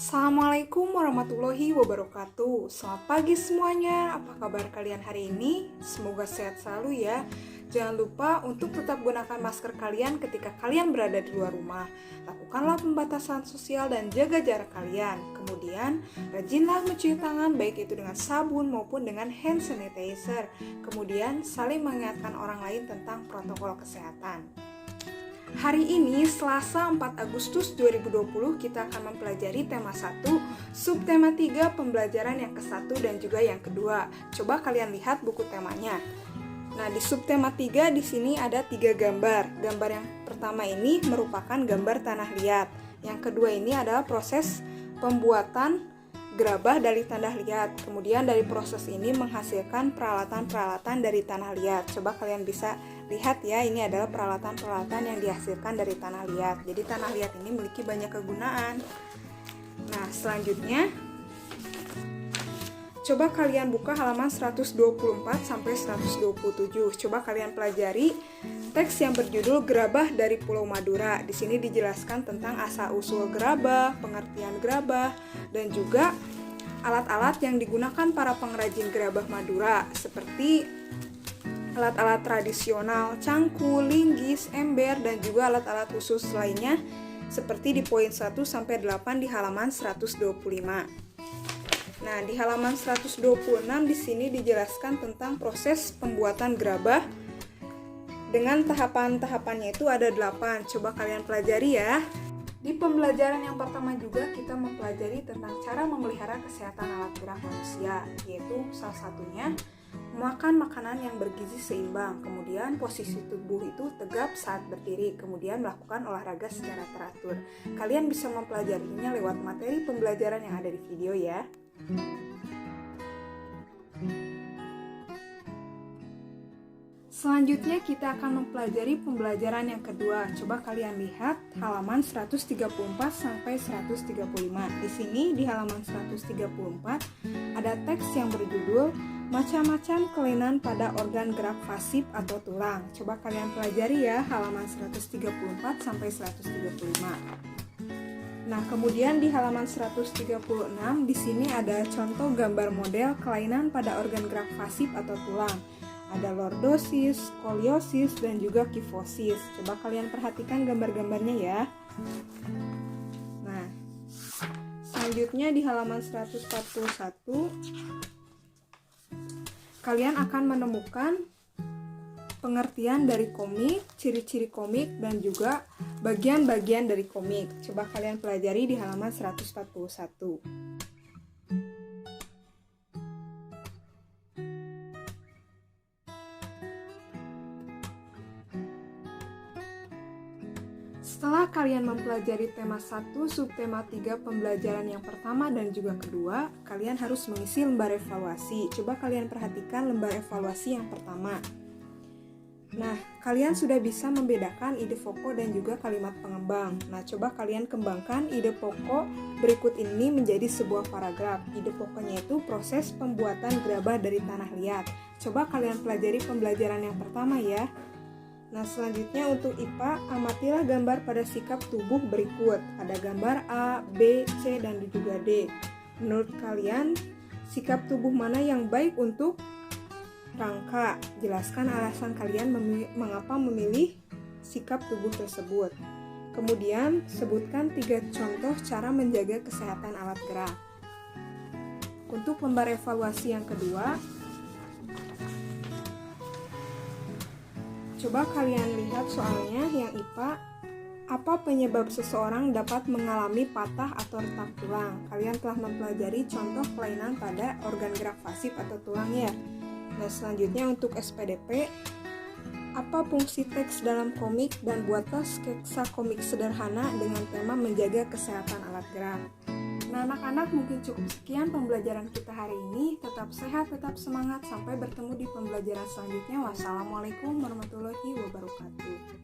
Assalamualaikum warahmatullahi wabarakatuh. Selamat pagi semuanya. Apa kabar kalian hari ini? Semoga sehat selalu ya. Jangan lupa untuk tetap gunakan masker kalian ketika kalian berada di luar rumah. Lakukanlah pembatasan sosial dan jaga jarak kalian. Kemudian, rajinlah mencuci tangan baik itu dengan sabun maupun dengan hand sanitizer. Kemudian, saling mengingatkan orang lain tentang protokol kesehatan. Hari ini, Selasa 4 Agustus 2020, kita akan mempelajari tema 1, subtema 3, pembelajaran yang ke-1 dan juga yang kedua. Coba kalian lihat buku temanya. Nah, di subtema 3 di sini ada 3 gambar. Gambar yang pertama ini merupakan gambar tanah liat. Yang kedua ini adalah proses pembuatan gerabah dari tanah liat. Kemudian dari proses ini menghasilkan peralatan-peralatan dari tanah liat. Coba kalian bisa lihat ya, ini adalah peralatan-peralatan yang dihasilkan dari tanah liat. Jadi tanah liat ini memiliki banyak kegunaan. Nah, selanjutnya coba kalian buka halaman 124 sampai 127. Coba kalian pelajari teks yang berjudul Gerabah dari Pulau Madura. Di sini dijelaskan tentang asal-usul gerabah, pengertian gerabah, dan juga alat-alat yang digunakan para pengrajin gerabah Madura, seperti alat-alat tradisional, cangkul, linggis, ember, dan juga alat-alat khusus lainnya, seperti di poin 1 sampai 8 di halaman 125. Nah, di halaman 126 di sini dijelaskan tentang proses pembuatan gerabah. Dengan tahapan-tahapannya itu ada 8. Coba kalian pelajari ya. Di pembelajaran yang pertama juga kita mempelajari tentang cara memelihara kesehatan alat gerak manusia, yaitu salah satunya makan makanan yang bergizi seimbang, kemudian posisi tubuh itu tegap saat berdiri, kemudian melakukan olahraga secara teratur. Kalian bisa mempelajarinya lewat materi pembelajaran yang ada di video ya. Selanjutnya kita akan mempelajari pembelajaran yang kedua. Coba kalian lihat halaman 134 sampai 135. Di sini di halaman 134 ada teks yang berjudul Macam-macam kelainan pada organ gerak fasib atau tulang. Coba kalian pelajari ya halaman 134 sampai 135. Nah, kemudian di halaman 136 di sini ada contoh gambar model kelainan pada organ gerak fasib atau tulang. Ada lordosis, skoliosis, dan juga kifosis. Coba kalian perhatikan gambar-gambarnya ya. Nah, selanjutnya di halaman 141 kalian akan menemukan pengertian dari komik, ciri-ciri komik, dan juga bagian-bagian dari komik. Coba kalian pelajari di halaman 141. Setelah kalian mempelajari tema 1, subtema 3, pembelajaran yang pertama dan juga kedua, kalian harus mengisi lembar evaluasi. Coba kalian perhatikan lembar evaluasi yang pertama. Nah, kalian sudah bisa membedakan ide pokok dan juga kalimat pengembang. Nah, coba kalian kembangkan ide pokok berikut ini menjadi sebuah paragraf. Ide pokoknya itu proses pembuatan gerabah dari tanah liat. Coba kalian pelajari pembelajaran yang pertama ya. Nah, selanjutnya untuk IPA, amatilah gambar pada sikap tubuh berikut. Ada gambar A, B, C, dan juga D. Menurut kalian, sikap tubuh mana yang baik untuk rangka? Jelaskan alasan kalian mengapa memilih sikap tubuh tersebut. Kemudian, sebutkan 3 contoh cara menjaga kesehatan alat gerak. Untuk lembar evaluasi yang kedua, coba kalian lihat soalnya yang IPA, apa penyebab seseorang dapat mengalami patah atau retak tulang? Kalian telah mempelajari contoh kelainan pada organ gerak fasib atau tulang ya. Nah, selanjutnya untuk SPDP, apa fungsi teks dalam komik dan buatlah sketsa komik sederhana dengan tema menjaga kesehatan alat gerak. Nah, anak-anak, mungkin cukup sekian pembelajaran kita hari ini. Tetap sehat, tetap semangat. Sampai bertemu di pembelajaran selanjutnya. Wassalamualaikum warahmatullahi wabarakatuh.